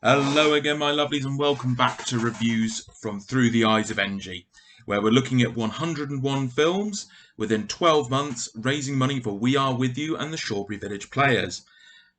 Hello again, my lovelies, and welcome back to reviews from Through the Eyes of Enji, where we're looking at 101 films within 12 months, raising money for We Are With You and the Shropshire Village Players.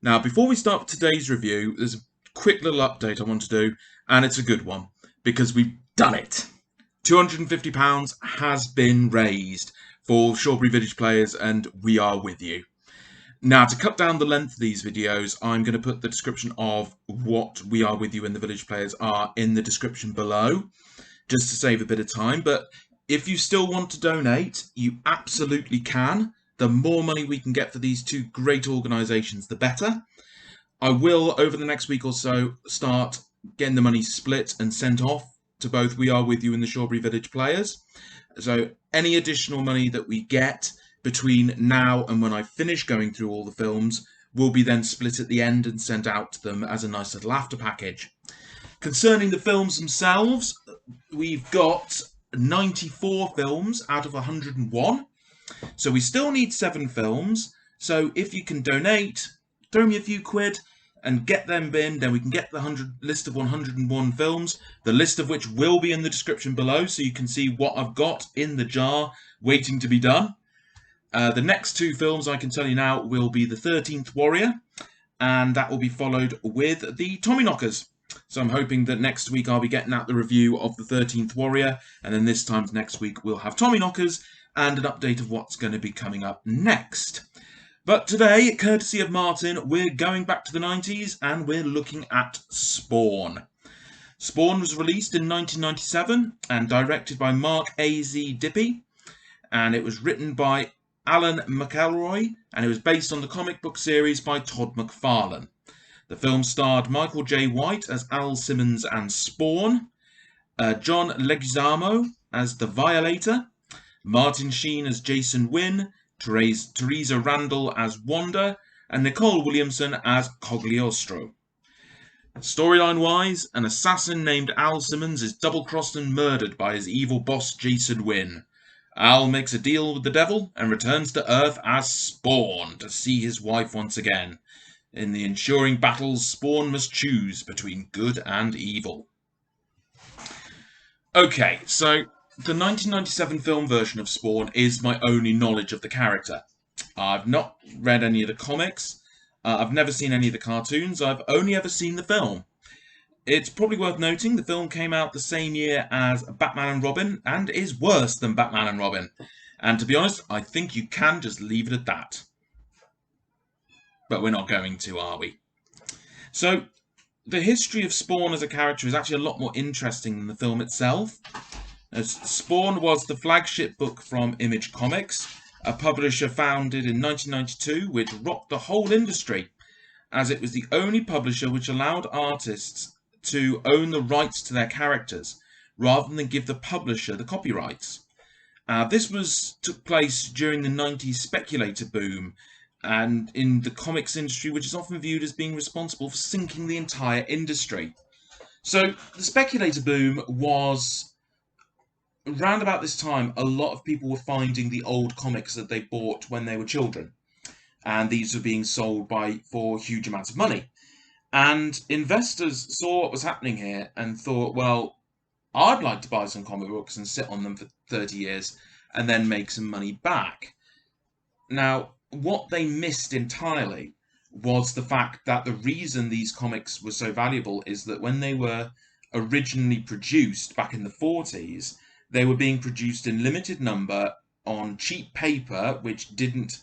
Now, before we start today's review, there's a quick little update I want to do, and it's a good one, because we've done it. £250 has been raised for Shropshire Village Players and We Are With You. Now, to cut down the length of these videos, I'm going to put the description of what We Are With You and the Village Players are in the description below, just to save a bit of time. But if you still want to donate, you absolutely can. The more money we can get for these two great organisations, the better. I will, over the next week or so, start getting the money split and sent off to both We Are With You and the Shropshire Village Players. So any additional money that we get between now and when I finish going through all the films will be then split at the end and sent out to them as a nice little after package. Concerning the films themselves, we've got 94 films out of 101. So we still need 7 films. So if you can donate, throw me a few quid and get them binned, then we can get the list of 101 films, the list of which will be in the description below, so you can see what I've got in the jar waiting to be done. The next 2 films I can tell you now will be The 13th Warrior, and that will be followed with The Tommyknockers. So I'm hoping that next week I'll be getting out the review of The 13th Warrior, and then this time next week we'll have Tommyknockers and an update of what's going to be coming up next. But today, courtesy of Martin, we're going back to the 90s and we're looking at Spawn. Spawn was released in 1997 and directed by Mark A.Z. Dippy, and it was written by Alan McElroy, and it was based on the comic book series by Todd McFarlane. The film starred Michael J. White as Al Simmons and Spawn, John Leguizamo as the Violator, Martin Sheen as Jason Wynn, Teresa Randall as Wanda, and Nicole Williamson as Cogliostro. Storyline-wise, an assassin named Al Simmons is double-crossed and murdered by his evil boss Jason Wynn. Al makes a deal with the devil and returns to Earth as Spawn to see his wife once again. In the ensuing battles, Spawn must choose between good and evil. Okay, so the 1997 film version of Spawn is my only knowledge of the character. I've not read any of the comics, I've never seen any of the cartoons, I've only ever seen the film. It's probably worth noting the film came out the same year as Batman and Robin, and is worse than Batman and Robin. And to be honest, I think you can just leave it at that. But we're not going to, are we? So, the history of Spawn as a character is actually a lot more interesting than the film itself. As Spawn was the flagship book from Image Comics, a publisher founded in 1992 which rocked the whole industry, as it was the only publisher which allowed artists to own the rights to their characters, rather than give the publisher the copyrights. This took place during the 90s speculator boom, and in the comics industry, which is often viewed as being responsible for sinking the entire industry. So the speculator boom was around about this time. A lot of people were finding the old comics that they bought when they were children, and these were being sold for huge amounts of money. And investors saw what was happening here and thought, well, I'd like to buy some comic books and sit on them for 30 years and then make some money back. Now, what they missed entirely was the fact that the reason these comics were so valuable is that when they were originally produced back in the 40s, they were being produced in limited number on cheap paper, which didn't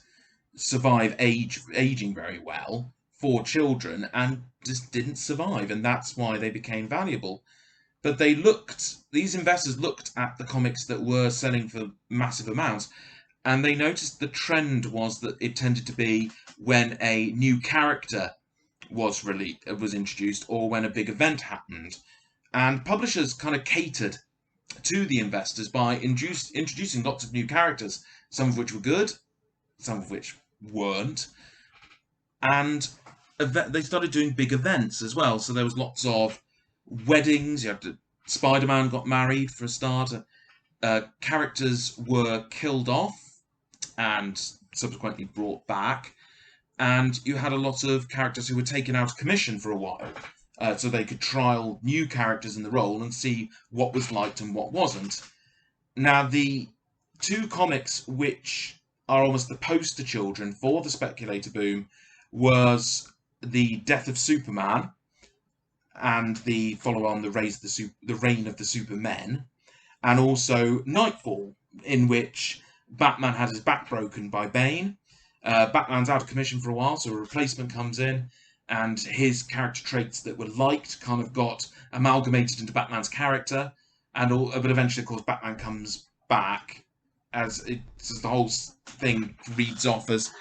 survive aging very well for children, and just didn't survive, and that's why they became valuable. But these investors looked at the comics that were selling for massive amounts, and they noticed the trend was that it tended to be when a new character was introduced, or when a big event happened. And publishers kind of catered to the investors by introducing lots of new characters, some of which were good, some of which weren't. And they started doing big events as well. So there was lots of weddings. Spider-Man got married for a start. Characters were killed off and subsequently brought back. And you had a lot of characters who were taken out of commission for a while. so they could trial new characters in the role and see what was liked and what wasn't. Now, the two comics which are almost the poster children for the speculator boom was the Death of Superman and the follow-on, the Reign of the Supermen, and also Nightfall, in which Batman had his back broken by Bane. Batman's out of commission for a while, so a replacement comes in, and his character traits that were liked kind of got amalgamated into Batman's character, but eventually, of course, Batman comes back as the whole thing reads off as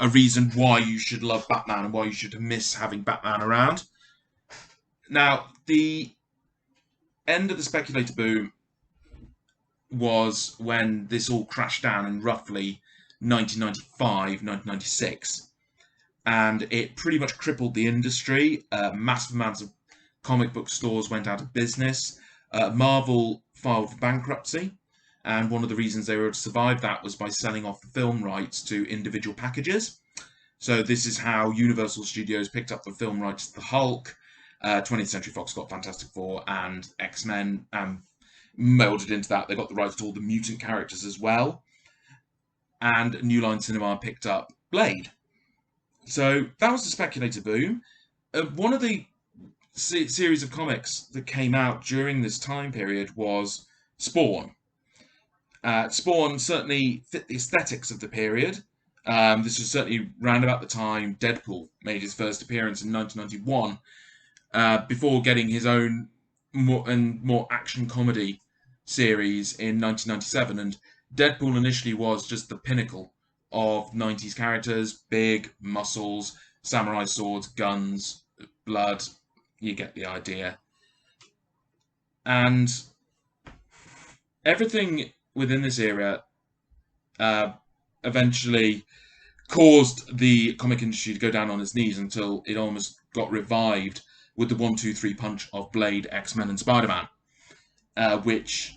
a reason why you should love Batman and why you should miss having Batman around. Now, the end of the speculator boom was when this all crashed down in roughly 1995, 1996. And it pretty much crippled the industry. Massive amounts of comic book stores went out of business. Marvel filed for bankruptcy. And one of the reasons they were able to survive that was by selling off the film rights to individual packages. So this is how Universal Studios picked up the film rights to the Hulk. 20th Century Fox got Fantastic Four and X-Men, and melded into that. They got the rights to all the mutant characters as well. And New Line Cinema picked up Blade. So that was the speculator boom. One of the series of comics that came out during this time period was Spawn. Spawn certainly fit the aesthetics of the period. This was certainly round about the time Deadpool made his first appearance in 1991, before getting his own more action comedy series in 1997. And Deadpool initially was just the pinnacle of 90s characters: big muscles, samurai swords, guns, blood. You get the idea. And everything within this era eventually caused the comic industry to go down on its knees until it almost got revived with the 1-2-3 punch of Blade, X-Men, and Spider-Man, which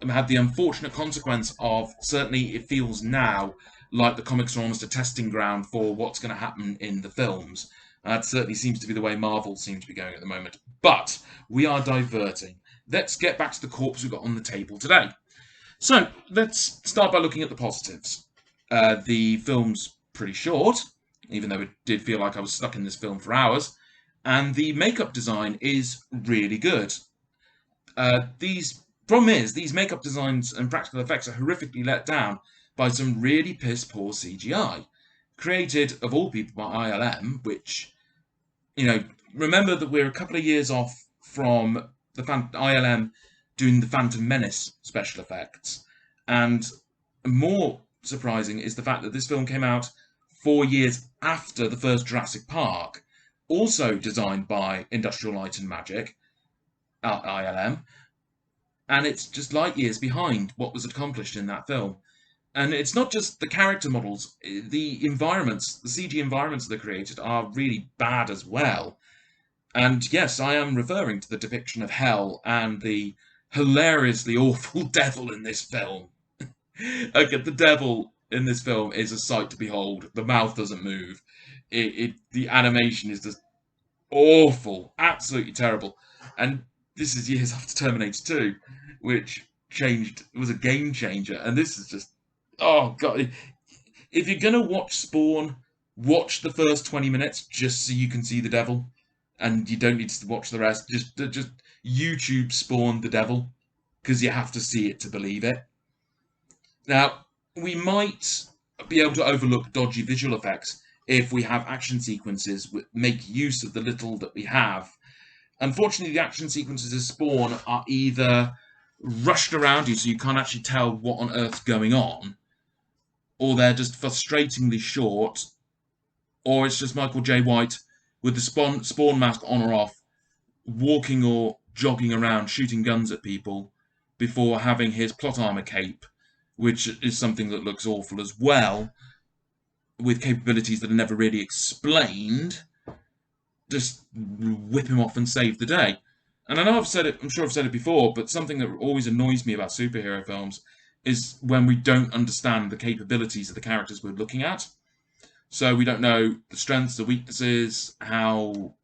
had the unfortunate consequence of, certainly it feels now like the comics are almost a testing ground for what's going to happen in the films. That certainly seems to be the way Marvel seems to be going at the moment. But we are diverting. Let's get back to the corpse we've got on the table today. So let's start by looking at the positives. The film's pretty short, even though it did feel like I was stuck in this film for hours. And the makeup design is really good. Problem is, these makeup designs and practical effects are horrifically let down by some really piss-poor CGI, created, of all people, by ILM, which, remember that we're a couple of years off from the ILM doing the Phantom Menace special effects. And more surprising is the fact that this film came out 4 years after the first Jurassic Park, also designed by Industrial Light and Magic, ILM, and it's just light years behind what was accomplished in that film. And it's not just the character models, the environments, the CG environments they created are really bad as well. And yes, I am referring to the depiction of hell and the hilariously awful devil in this film. Okay, the devil in this film is a sight to behold. The mouth doesn't move. The animation is just awful, absolutely terrible. And this is years after Terminator 2, which was a game changer. And this is just, oh god. If you're gonna watch Spawn, watch the first 20 minutes just so you can see the devil, and you don't need to watch the rest. Just YouTube Spawn the devil, because you have to see it to believe it. Now, we might be able to overlook dodgy visual effects if we have action sequences that make use of the little that we have. Unfortunately, the action sequences of Spawn are either rushed around you so you can't actually tell what on earth's going on, or they're just frustratingly short, or it's just Michael J. White with the Spawn mask on or off, walking or jogging around shooting guns at people before having his plot armor cape, which is something that looks awful as well, with capabilities that are never really explained, just whip him off and save the day. And I know I'm sure I've said it before, but something that always annoys me about superhero films is when we don't understand the capabilities of the characters we're looking at. So we don't know the strengths, the weaknesses, how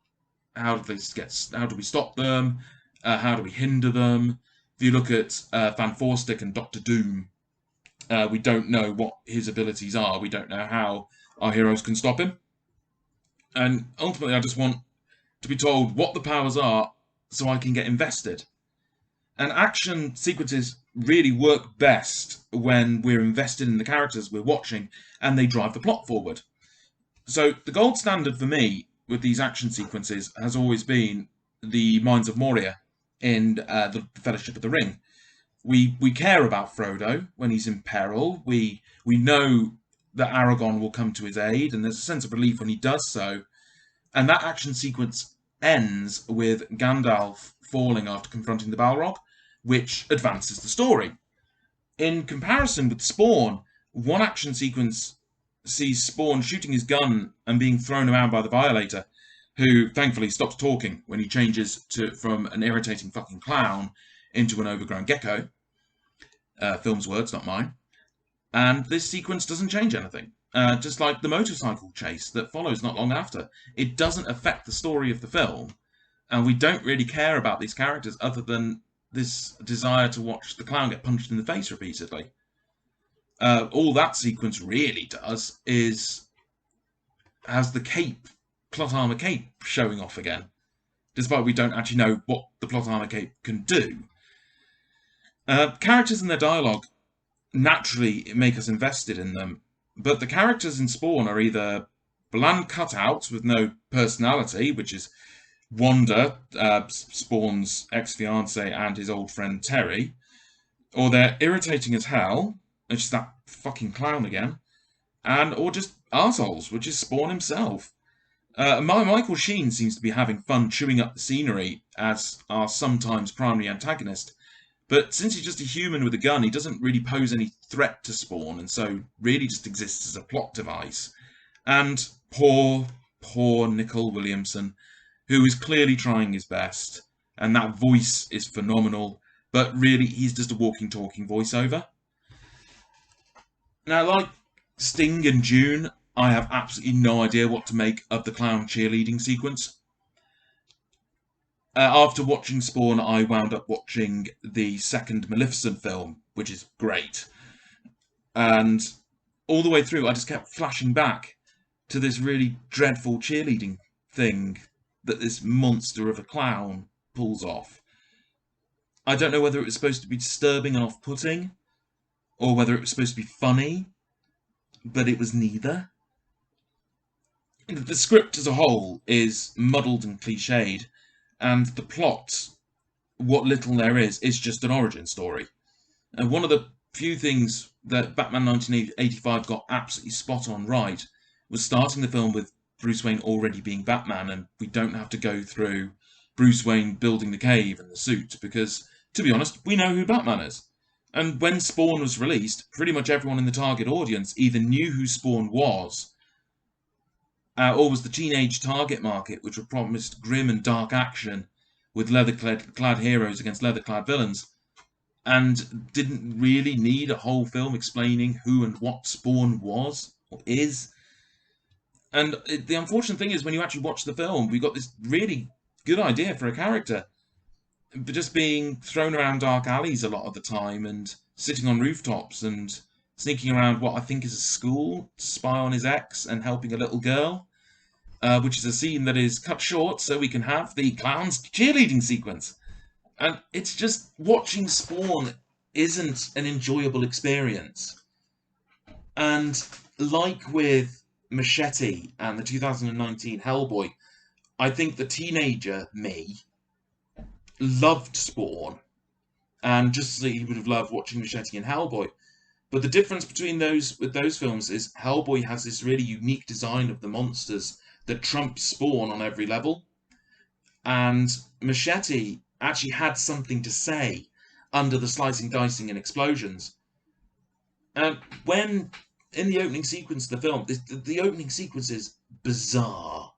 how do we stop them? How do we hinder them? If you look at Van Forstic and Doctor Doom, we don't know what his abilities are. We don't know how our heroes can stop him. And ultimately, I just want to be told what the powers are so I can get invested. And action sequences really work best when we're invested in the characters we're watching and they drive the plot forward. So the gold standard for me with these action sequences has always been the Mines of Moria in the Fellowship of the Ring. We care about Frodo when he's in peril. We know that Aragorn will come to his aid, and there's a sense of relief when he does so. And that action sequence ends with Gandalf falling after confronting the Balrog, which advances the story. In comparison with Spawn, one action sequence sees Spawn shooting his gun and being thrown around by the Violator, who thankfully stops talking when he changes from an irritating fucking clown into an overgrown gecko. Film's words, not mine. And this sequence doesn't change anything. Just like the motorcycle chase that follows not long after. It doesn't affect the story of the film, and we don't really care about these characters other than this desire to watch the clown get punched in the face repeatedly. All that sequence really does is has the cape, plot armor cape, showing off again, despite we don't actually know what the plot armor cape can do. Characters and their dialogue naturally make us invested in them, but the characters in Spawn are either bland cutouts with no personality, which is Wanda, Spawn's ex-fiancée, and his old friend Terry, or they're irritating as hell, which is that fucking clown again, or just arseholes, which is Spawn himself. Michael Sheen seems to be having fun chewing up the scenery as our sometimes primary antagonist, but since he's just a human with a gun, he doesn't really pose any threat to Spawn, and so really just exists as a plot device. And poor Nicol Williamson, who is clearly trying his best, and that voice is phenomenal, but really he's just a walking, talking voiceover. Now, like Sting and Dune, I have absolutely no idea what to make of the clown cheerleading sequence. After watching Spawn, I wound up watching the second Maleficent film, which is great. And all the way through, I just kept flashing back to this really dreadful cheerleading thing that this monster of a clown pulls off. I don't know whether it was supposed to be disturbing and off-putting, or whether it was supposed to be funny, but it was neither. The script as a whole is muddled and cliched, and the plot, what little there is just an origin story. And one of the few things that Batman 1985 got absolutely spot on right was starting the film with Bruce Wayne already being Batman, and we don't have to go through Bruce Wayne building the cave and the suit, because, to be honest, we know who Batman is. And when Spawn was released, pretty much everyone in the target audience either knew who Spawn was, or was the teenage target market, which were promised grim and dark action with leather-clad heroes against leather-clad villains, and didn't really need a whole film explaining who and what Spawn was, or is. And the unfortunate thing is, when you actually watch the film, we got this really good idea for a character, but just being thrown around dark alleys a lot of the time, and sitting on rooftops, and sneaking around what I think is a school to spy on his ex, and helping a little girl. Which is a scene that is cut short so we can have the clown's cheerleading sequence. And it's just, watching Spawn isn't an enjoyable experience. And like with Machete and the 2019 Hellboy, I think the teenager me loved Spawn, and just as he would have loved watching Machete and Hellboy. But the difference between those films is Hellboy has this really unique design of the monsters that trumps Spawn on every level. And Machete actually had something to say under the slicing, dicing, and explosions. When, in the opening sequence of the film, the opening sequence is bizarre,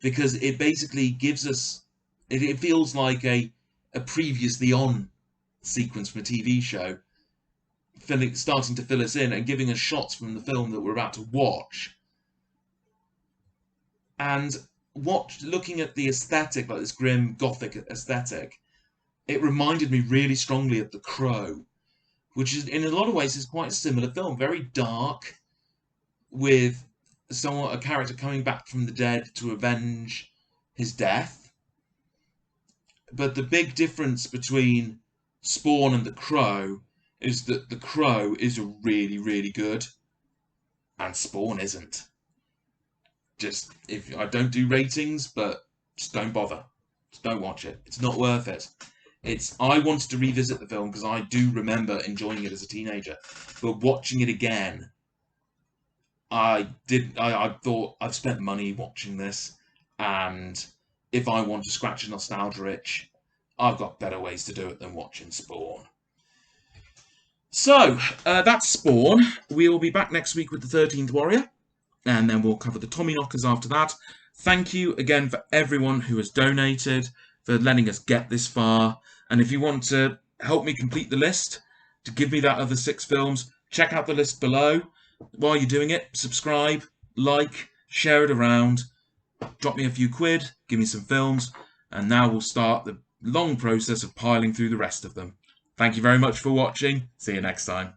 because it basically gives us, it feels like a previously on sequence from a TV show, starting to fill us in and giving us shots from the film that we're about to watch. And looking at the aesthetic, like this grim gothic aesthetic, it reminded me really strongly of The Crow, which is in a lot of ways is quite a similar film, very dark, with a character coming back from the dead to avenge his death. But the big difference between Spawn and The Crow is that The Crow is really, really good, and Spawn isn't. Just, if I don't do ratings, but just don't bother. Just don't watch it. It's not worth it. I wanted to revisit the film because I do remember enjoying it as a teenager, but watching it again, I thought I've spent money watching this, and if I want to scratch a nostalgia itch, I've got better ways to do it than watching Spawn. So, that's Spawn. We'll be back next week with the 13th Warrior, and then we'll cover the Tommyknockers after that. Thank you again for everyone who has donated, for letting us get this far. And if you want to help me complete the list, to give me that other 6 films, check out the list below. While you're doing it, subscribe, like, share it around, drop me a few quid, give me some films, and now we'll start the long process of piling through the rest of them. Thank you very much for watching. See you next time.